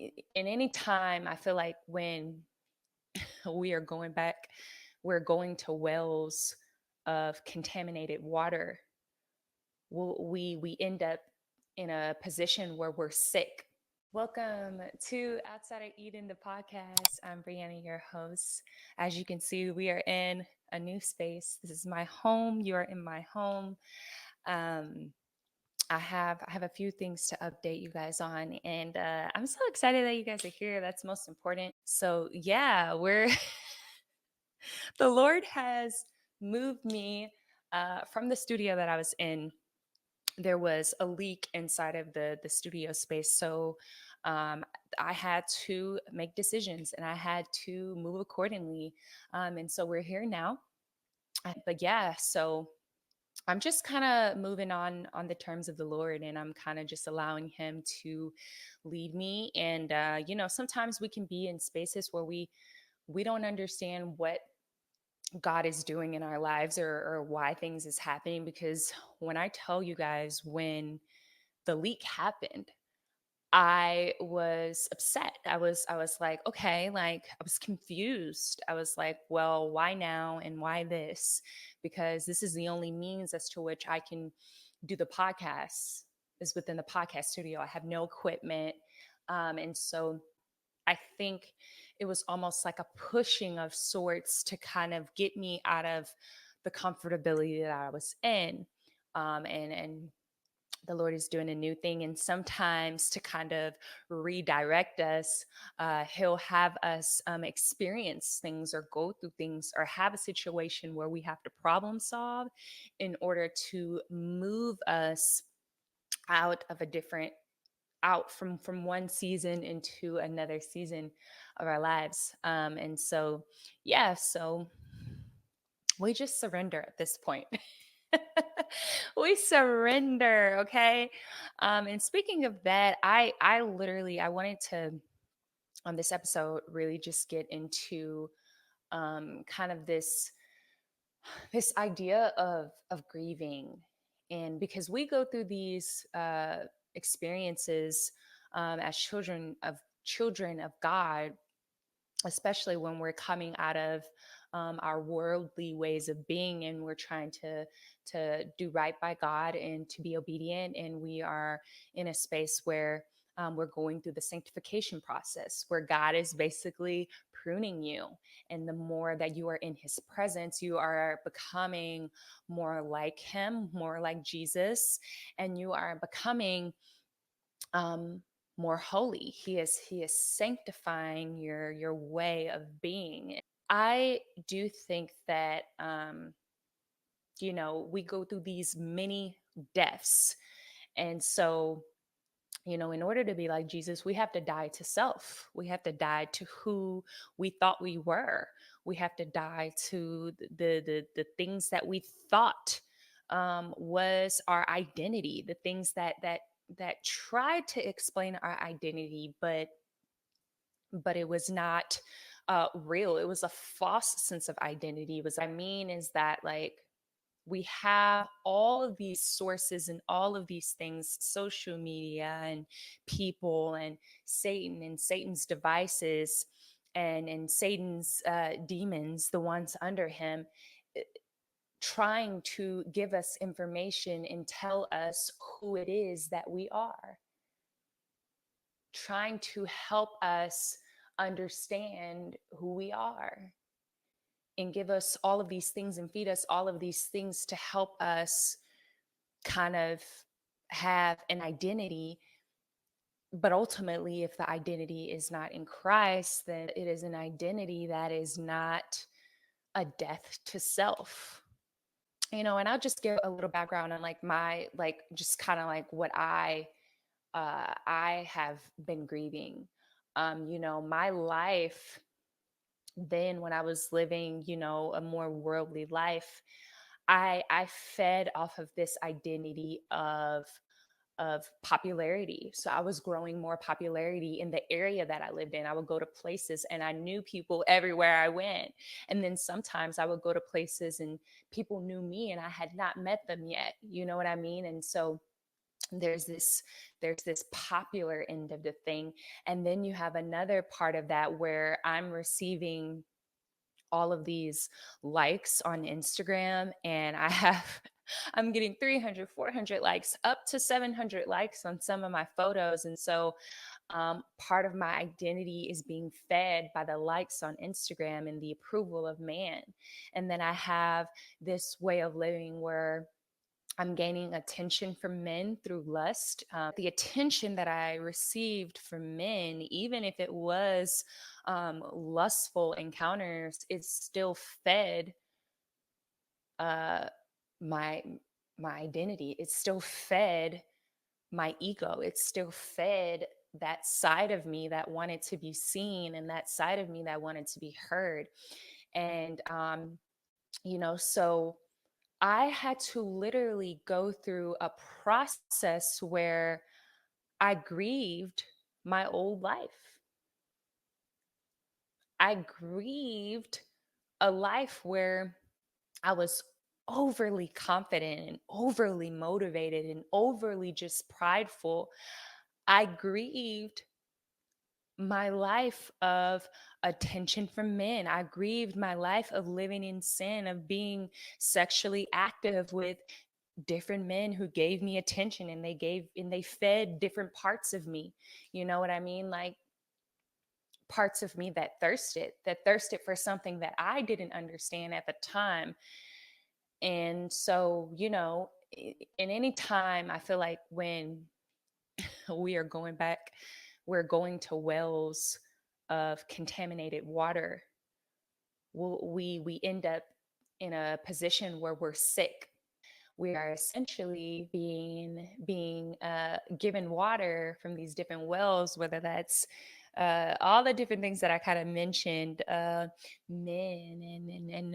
in any time, I feel like when we are going back, we're going to wells of contaminated water. We end up in a position where we're sick. Welcome to Outside of Eden, the podcast. I'm Brianna, your host. As you can see, we are in a new space. This is my home. You are in my home. Um, I have a few things to update you guys on, and I'm so excited that you guys are here. That's most important. So yeah, we're the Lord has moved me from the studio that I was in. There was a leak inside of the studio space, so um, I had to make decisions and I had to move accordingly. And so we're here now. But yeah, so I'm just kind of moving on the terms of the Lord, and I'm kind of just allowing Him to lead me. And sometimes we can be in spaces where we don't understand what God is doing in our lives, or why things is happening. Because when I tell you guys, when the leak happened, I was upset. I was like, okay, like I was confused. I was like, well, why now and why this? Because this is the only means as to which I can do the podcast is within the podcast studio. I have no equipment. And so I think it was almost like a pushing of sorts to kind of get me out of the comfortability that I was in. And the Lord is doing a new thing. And sometimes to kind of redirect us, He'll have us experience things or go through things or have a situation where we have to problem solve in order to move us out of a different out from one season into another season of our lives. And so yeah, so we just surrender at this point. We surrender, okay? And speaking of that, I literally I wanted to on this episode really just get into kind of this idea of grieving. And because we go through these experiences as children of God, especially when we're coming out of our worldly ways of being, and we're trying to do right by God and to be obedient, and we are in a space where we're going through the sanctification process, where God is basically pruning you. And the more that you are in His presence, you are becoming more like Him, more like Jesus, and you are becoming um, more holy. He is sanctifying your way of being. I do think that we go through these many deaths, and so in order to be like Jesus, we have to die to self. We have to die to who we thought we were. We have to die to the things that we thought was our identity, the things that tried to explain our identity, but it was not real. It was a false sense of identity. It was, I mean, is that like we have all of these sources and all of these things, social media and people and Satan and Satan's devices and Satan's demons, the ones under him, eh, trying to give us information and tell us who it is that we are, trying to help us understand who we are and give us all of these things and feed us all of these things to help us kind of have an identity. But ultimately, if the identity is not in Christ, then it is an identity that is not a death to self. And I'll just give a little background on like my, like, just kind of like what I have been grieving. My life then, when I was living, a more worldly life, I fed off of this identity of popularity. So I was growing more popularity in the area that I lived in. I would go to places and I knew people everywhere I went. And then sometimes I would go to places and people knew me and I had not met them yet. You know what I mean? And so there's this there's this popular end of the thing, and then you have another part of that where I'm receiving all of these likes on Instagram, and I have I'm getting 300, 400 likes, up to 700 likes on some of my photos. And so part of my identity is being fed by the likes on Instagram and the approval of man. And then I have this way of living where I'm gaining attention from men through lust. The attention that I received from men, even if it was lustful encounters, it still fed uh, my my identity. It still fed my ego. It still fed that side of me that wanted to be seen, and that side of me that wanted to be heard. And so I had to literally go through a process where I grieved my old life. I grieved a life where I was overly confident and overly motivated and overly just prideful. I grieved my life of attention from men. I grieved my life of living in sin, of being sexually active with different men who gave me attention, and they fed different parts of me. You know what I mean? Like parts of me that thirsted for something that I didn't understand at the time. And so, in any time, I feel like when we are going back, we're going to wells of contaminated water. We end up in a position where we're sick. We are essentially being given water from these different wells, whether that's all the different things that I kind of mentioned, men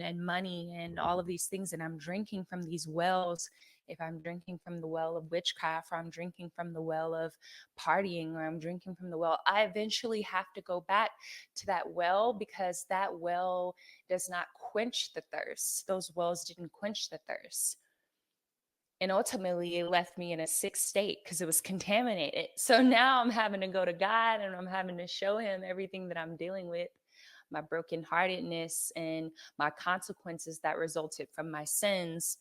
and money and all of these things. And I'm drinking from these wells. If I'm drinking from the well of witchcraft, or I'm drinking from the well of partying, or I'm drinking from the well, I eventually have to go back to that well, because that well does not quench the thirst. Those wells didn't quench the thirst. And ultimately, it left me in a sick state because it was contaminated. So now I'm having to go to God, and I'm having to show him everything that I'm dealing with, my brokenheartedness and my consequences that resulted from my sins.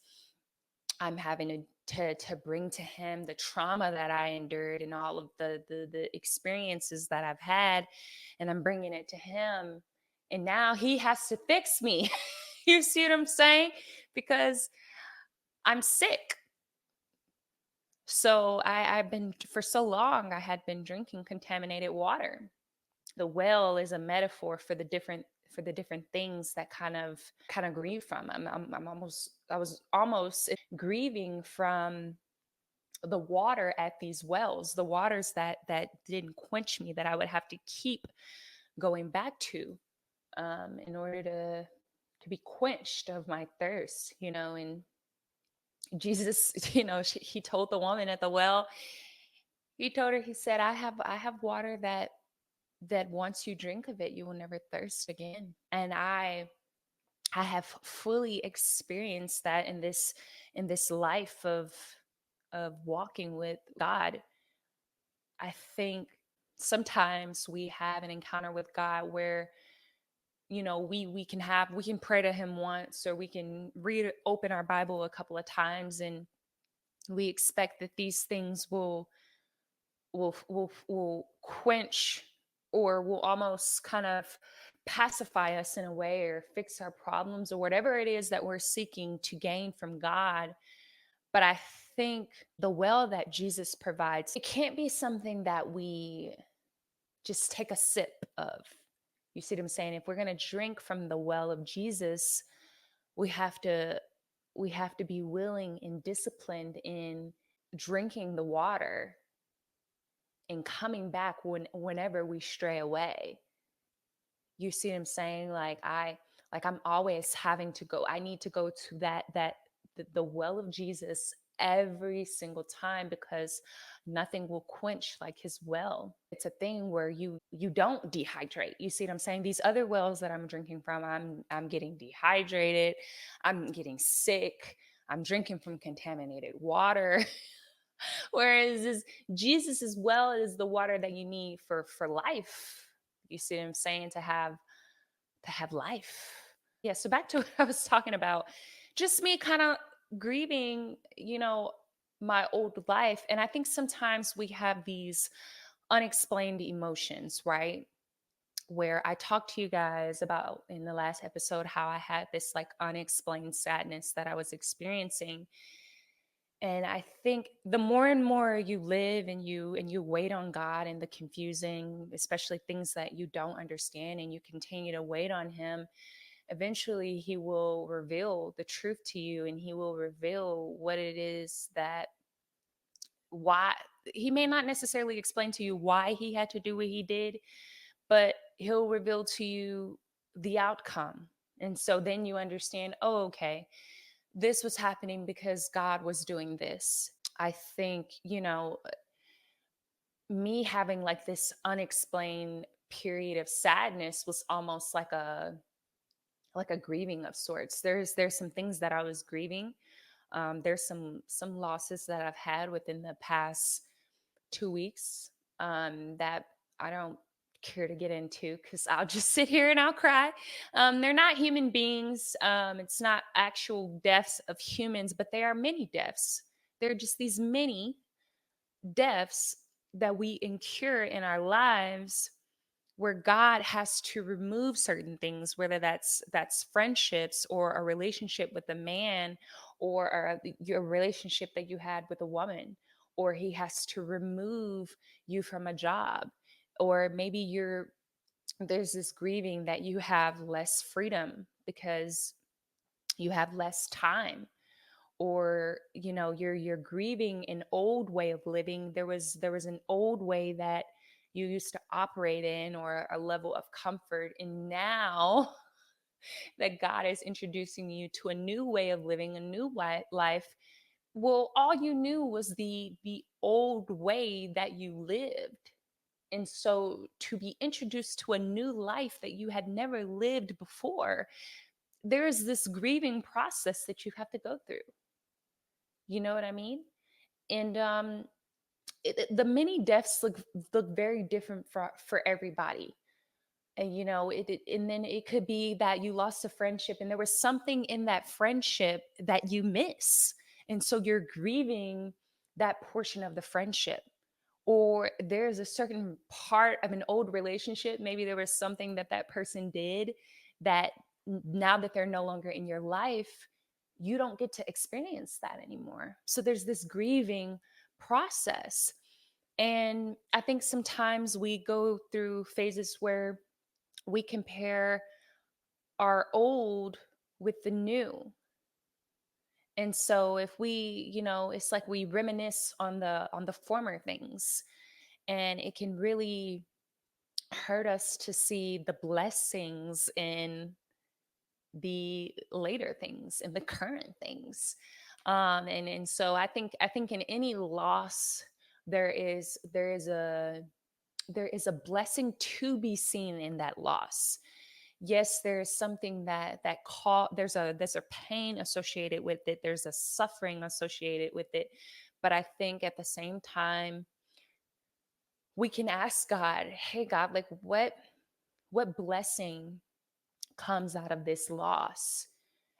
I'm having to bring to him the trauma that I endured and all of the experiences that I've had, and I'm bringing it to him. And now he has to fix me. You see what I'm saying? Because I'm sick. So I've been, for so long, I had been drinking contaminated water. The well is a metaphor for the different things that kind of grieve from. I was almost grieving from the water at these wells, the waters that didn't quench me, that I would have to keep going back to, in order to be quenched of my thirst, and Jesus, he told the woman at the well, he told her, he said, I have water that once you drink of it, you will never thirst again. And I have fully experienced that in this life of walking with God. I think sometimes we have an encounter with God where we can pray to him once, or we can open our Bible a couple of times, and we expect that these things will quench, or will almost kind of pacify us in a way, or fix our problems, or whatever it is that we're seeking to gain from God. But I think the well that Jesus provides, it can't be something that we just take a sip of. You see what I'm saying? If we're going to drink from the well of Jesus, we have to we have to be willing and disciplined in drinking the water and coming back whenever we stray away. You see what I'm saying? I'm always having to go. I need to go to the well of Jesus every single time, because nothing will quench like his well. It's a thing where you don't dehydrate. You see what I'm saying? These other wells that I'm drinking from, I'm getting dehydrated, I'm getting sick, I'm drinking from contaminated water. Whereas Jesus as well is the water that you need for life. You see what I'm saying? To have life. Yeah, so back to what I was talking about. Just me kind of grieving, my old life. And I think sometimes we have these unexplained emotions, right? Where I talked to you guys about in the last episode how I had this like unexplained sadness that I was experiencing. And I think the more and more you live and you wait on God and the confusing, especially things that you don't understand, and you continue to wait on him, eventually he will reveal the truth to you, and he will reveal what it is that why he may not necessarily explain to you why he had to do what he did, but he'll reveal to you the outcome. And so then you understand, oh, okay, this was happening because God was doing this. I think, me having like this unexplained period of sadness was almost like a grieving of sorts. There's some things that I was grieving. There's some losses that I've had within the past 2 weeks, that I don't care to get into because I'll just sit here and I'll cry. They're not human beings. It's not actual deaths of humans, but they are many deaths. They're just these many deaths that we incur in our lives, where God has to remove certain things, whether that's friendships or a relationship with a man, or your relationship that you had with a woman, or he has to remove you from a job, or maybe there's this grieving that you have less freedom because you have less time, or you're grieving an old way of living. There was an old way that you used to operate in, or a level of comfort, and now that God is introducing you to a new way of living, a new life, well, all you knew was the old way that you lived. And so to be introduced to a new life that you had never lived before, there is this grieving process that you have to go through. You know what I mean? And the many deaths look very different for everybody. And and then it could be that you lost a friendship and there was something in that friendship that you miss, and so you're grieving that portion of the friendship. Or there's a certain part of an old relationship, maybe there was something that that person did that now that they're no longer in your life, you don't get to experience that anymore. So there's this grieving process. And I think sometimes we go through phases where we compare our old with the new. And so if it's like we reminisce on the former things, and it can really hurt us to see the blessings in the later things and the current things. And so I think in any loss, there is a blessing to be seen in that loss. Yes, there's something there's a pain associated with it, there's a suffering associated with it, but I think at the same time we can ask God, hey God, like what blessing comes out of this loss?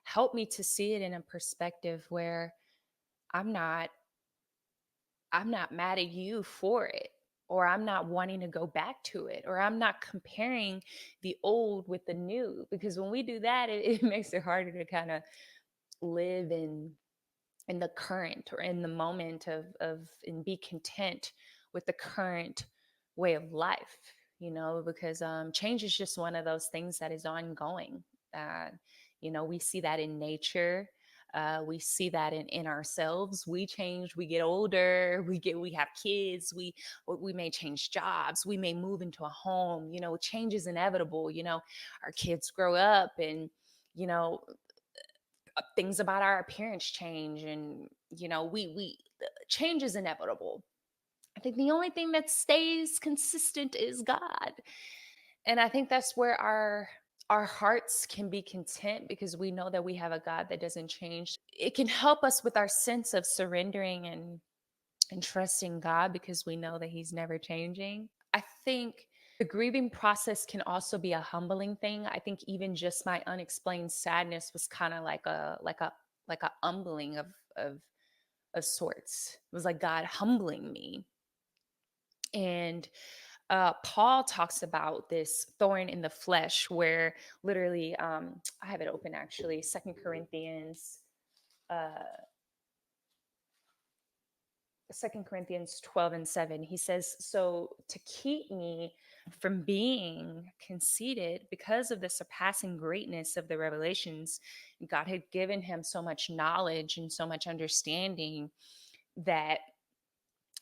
Help me to see it in a perspective where i'm not I'm not mad at you for it, or I'm not wanting to go back to it, or I'm not comparing the old with the new. Because when we do that, it makes it harder to kind of live in the current, or in the moment of and be content with the current way of life. Because change is just one of those things that is ongoing. uh, we see that in nature. We see that in ourselves. We change, we get older, we have kids, we may change jobs, we may move into a home. Change is inevitable. Our kids grow up, and you know things about our appearance change, and we change is inevitable. I think the only thing that stays consistent is God. And I think that's where our hearts can be content, because we know that we have a God that doesn't change. It can help us with our sense of surrendering and trusting God because we know that He's never changing. I think the grieving process can also be a humbling thing. I think even just my unexplained sadness was kind of like a humbling of of sorts. It was like God humbling me. And Paul talks about this thorn in the flesh, where literally, I have it open actually, uh, 2 Corinthians 12:7. He says, so to keep me from being conceited because of the surpassing greatness of the revelations, God had given him so much knowledge and so much understanding that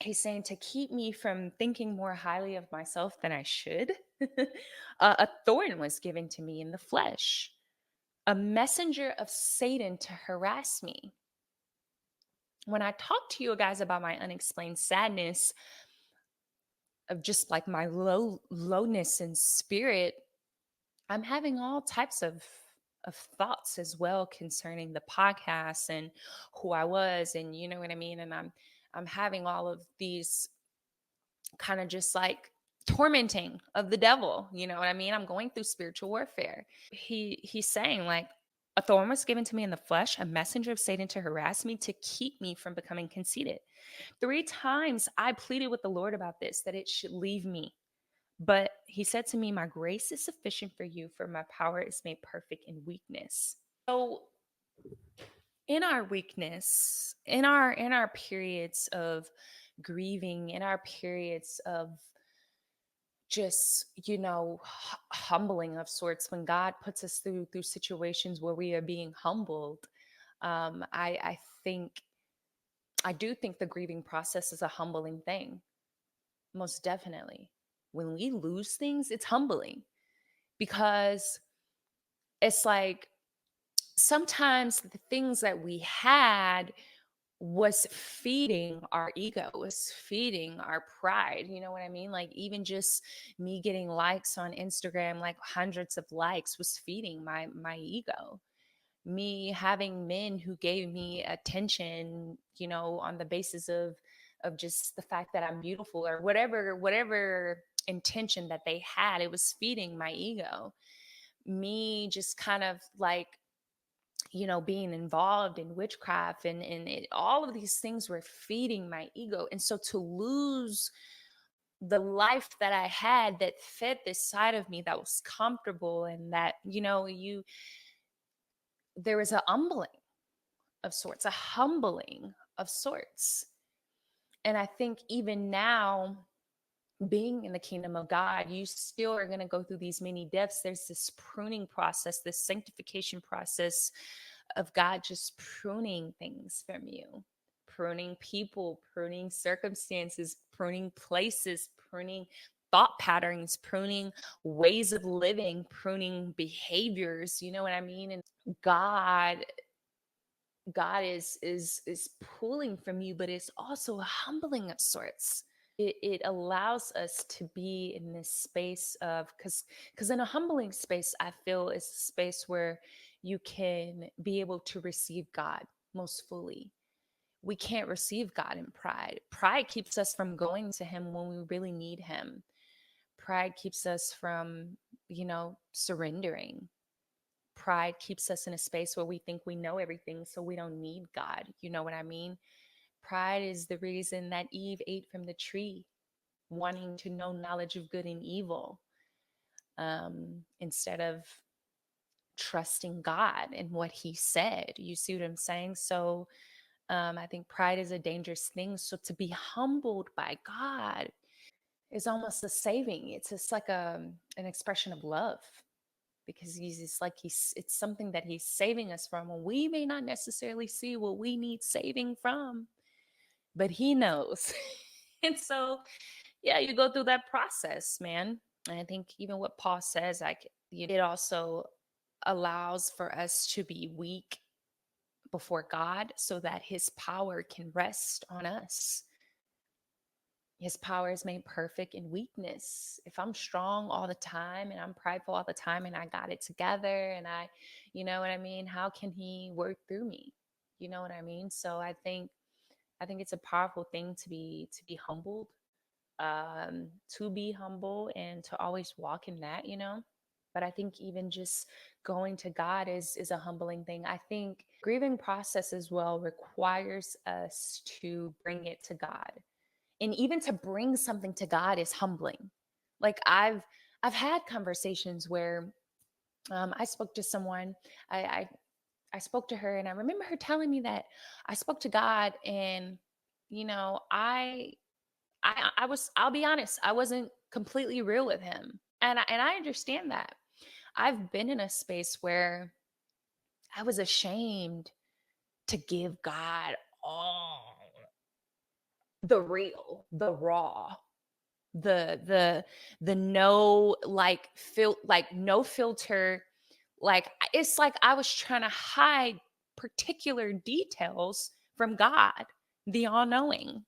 he's saying to keep me from thinking more highly of myself than I should, a thorn was given to me in the flesh, a messenger of Satan to harass me. When I talk to you guys about my unexplained sadness, of just like my lowness in spirit, I'm having all types of thoughts as well concerning the podcast and who I was, and you know what I mean. And I'm having all of these kind of just like tormenting of the devil. You know what I mean? I'm going through spiritual warfare. He's saying like, a thorn was given to me in the flesh, a messenger of Satan to harass me, to keep me from becoming conceited. 3 times I pleaded with the Lord about this, that it should leave me. But he said to me, my grace is sufficient for you, for my power is made perfect in weakness. So in our weakness, in our periods of grieving, in our periods of just, humbling of sorts, when God puts us through situations where we are being humbled, I think, I do think the grieving process is a humbling thing. Most definitely. When we lose things, it's humbling, because it's like sometimes the things that we had was feeding our ego, was feeding our pride. You know what I mean? Like even just me getting likes on Instagram, like hundreds of likes, was feeding my ego. Me having men who gave me attention, on the basis of just the fact that I'm beautiful, or whatever intention that they had, it was feeding my ego. Me just kind of like, being involved in witchcraft, all of these things were feeding my ego. And so to lose the life that I had that fed this side of me, that was comfortable, and that, there was a humbling of sorts, a humbling of sorts. And I think even now, being in the kingdom of God, you still are going to go through these many depths. There's this pruning process, this sanctification process of God just pruning things from you, pruning people, pruning circumstances, pruning places, pruning thought patterns, pruning ways of living, pruning behaviors. You know what I mean? And God is pulling from you, but it's also a humbling of sorts. It allows us to be in this space of, because in a humbling space, I feel is a space where you can be able to receive God most fully. We can't receive God in pride. Pride keeps us from going to Him when we really need Him. Pride keeps us from, surrendering. Pride keeps us in a space where we think we know everything, so we don't need God. You know what I mean? Pride is the reason that Eve ate from the tree, wanting to know knowledge of good and evil, instead of trusting God and what He said. You see what I'm saying? So I think pride is a dangerous thing. So to be humbled by God is almost a saving. It's just like an expression of love, because it's something that He's saving us from. And we may not necessarily see what we need saving from, but He knows. And so, yeah, you go through that process, man. And I think even what Paul says, like, it also allows for us to be weak before God so that His power can rest on us. His power is made perfect in weakness. If I'm strong all the time and I'm prideful all the time and I got it together and you know what I mean? How can He work through me? You know what I mean? So I think I think it's a powerful thing to be humbled, to be humble and to always walk in that, But I think even just going to God is a humbling thing. I think grieving process as well requires us to bring it to God. And even to bring something to God is humbling. Like I've had conversations where I spoke to someone. I spoke to her, and I remember her telling me that I spoke to God, and you know, I was, I'll be honest, I wasn't completely real with him. And I understand that. I've been in a space where I was ashamed to give God all the real, the raw, the the no like like no filter. Like it's like I was trying to hide particular details from God, the all-knowing,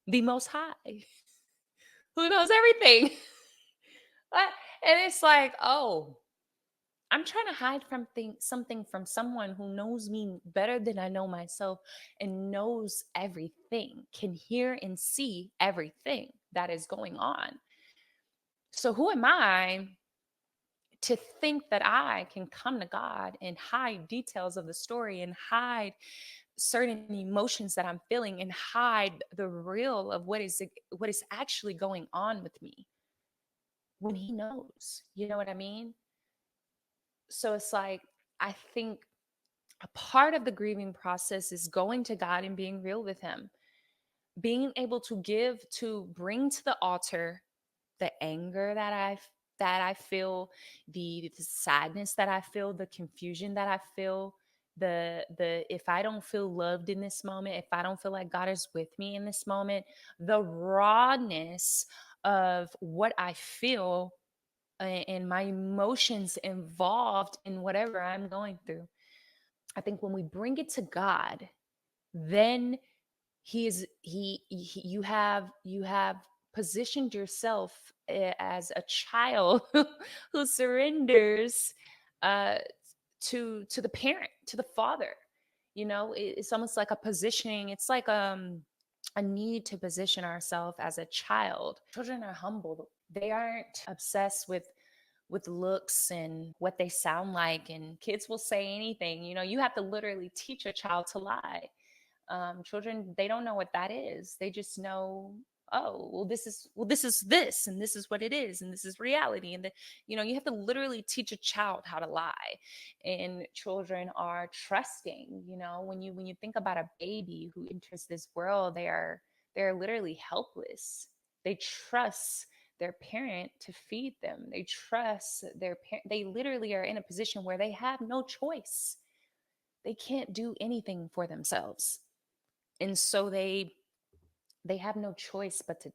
the most high, who knows everything. And it's like, oh, I'm trying to hide from something from someone who knows me better than I know myself and knows everything, can hear and see everything that is going on. So who am I to think that I can come to God and hide details of the story and hide certain emotions that I'm feeling and hide the real of what is actually going on with me when he knows? You know what I mean? So it's like, I think a part of the grieving process is going to God and being real with him, being able to bring to the altar the anger that I feel, the sadness that I feel, the confusion that I feel, the if I don't feel loved in this moment, if I don't feel like God is with me in this moment, the rawness of what I feel, and my emotions involved in whatever I'm going through. I think when we bring it to God, then you have positioned yourself as a child who surrenders uh to the parent, to the father. It's almost like a positioning. It's like a need to position ourselves as a child. Children are humble. They aren't obsessed with looks and what they sound like, and kids will say anything. You have to literally teach a child to lie. Children, they don't know what that is. They just know, oh, well, this is this, and this is what it is, and this is reality. And you have to literally teach a child how to lie. And children are trusting. When you think about a baby who enters this world, they're literally helpless. They trust their parent to feed them. They trust their parent. They literally are in a position where they have no choice. They can't do anything for themselves. And so they have no choice but to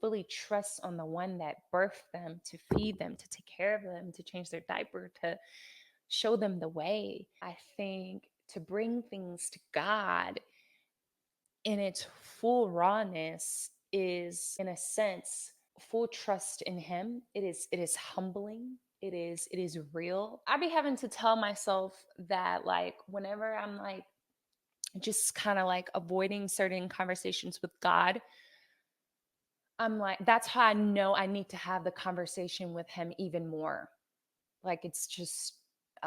fully trust on the one that birthed them, to feed them, to take care of them, to change their diaper, to show them the way. I think to bring things to God in its full rawness is, in a sense, full trust in him. It is humbling. It is real. I be having to tell myself that, like, whenever I'm like just kind of like avoiding certain conversations with God, I'm like, that's how I know I need to have the conversation with him even more. Like, it's just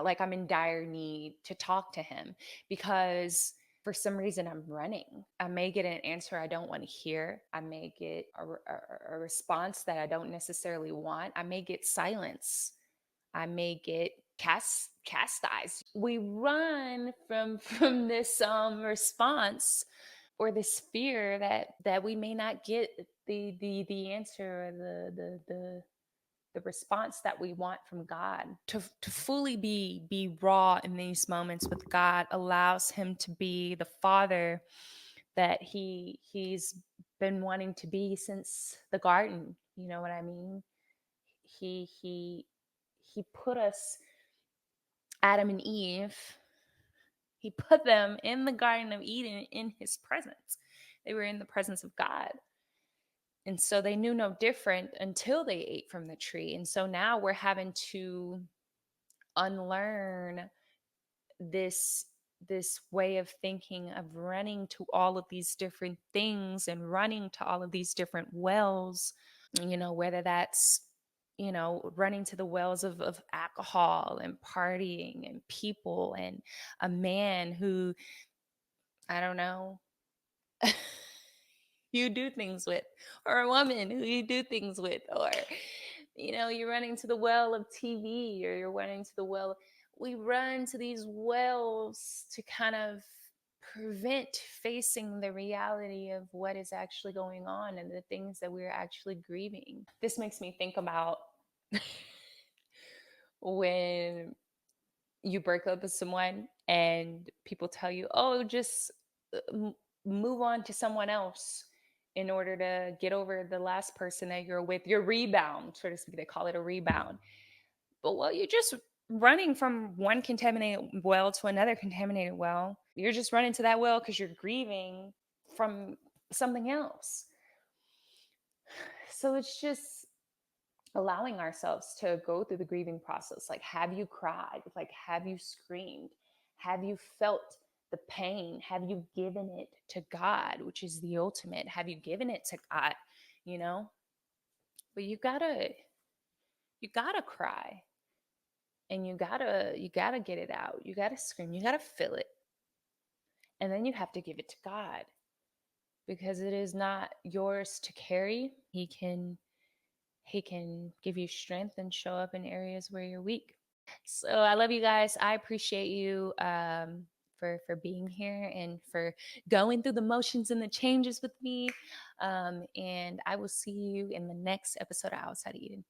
like I'm in dire need to talk to him, because for some reason I'm running. I may get an answer I don't want to hear. I may get a response that I don't necessarily want. I may get silence. I may get chastised. We run from this response, or this fear that we may not get the answer, or the response that we want from God. To fully be raw in these moments with God allows him to be the father that he's been wanting to be since the garden. You know what I mean? He put us, Adam and Eve, he put them in the Garden of Eden in his presence. They were in the presence of God. And so they knew no different until they ate from the tree. And so now we're having to unlearn this this way of thinking of running to all of these different things and running to all of these different wells, whether that's, running to the wells of alcohol and partying and people and a man who, I don't know, you do things with, or a woman who you do things with, or, you're running to the well of TV, or you're running to the well. We run to these wells to kind of prevent facing the reality of what is actually going on and the things that we're actually grieving. This makes me think about when you break up with someone and people tell you, oh, just move on to someone else in order to get over the last person that you're with, your rebound, so to speak. They call it a rebound. But well, you're just running from one contaminated well to another contaminated well. You're just running to that well because you're grieving from something else. So it's just allowing ourselves to go through the grieving process. Like, have you cried? Like, have you screamed? Have you felt the pain? Have you given it to God, which is the ultimate? Have you given it to God? You know? But you gotta cry, and you gotta get it out. You gotta scream. You gotta feel it. And then you have to give it to God, because it is not yours to carry. He can give you strength and show up in areas where you're weak. So I love you guys. I appreciate you for being here and for going through the motions and the changes with me. And I will see you in the next episode of Outside Eden.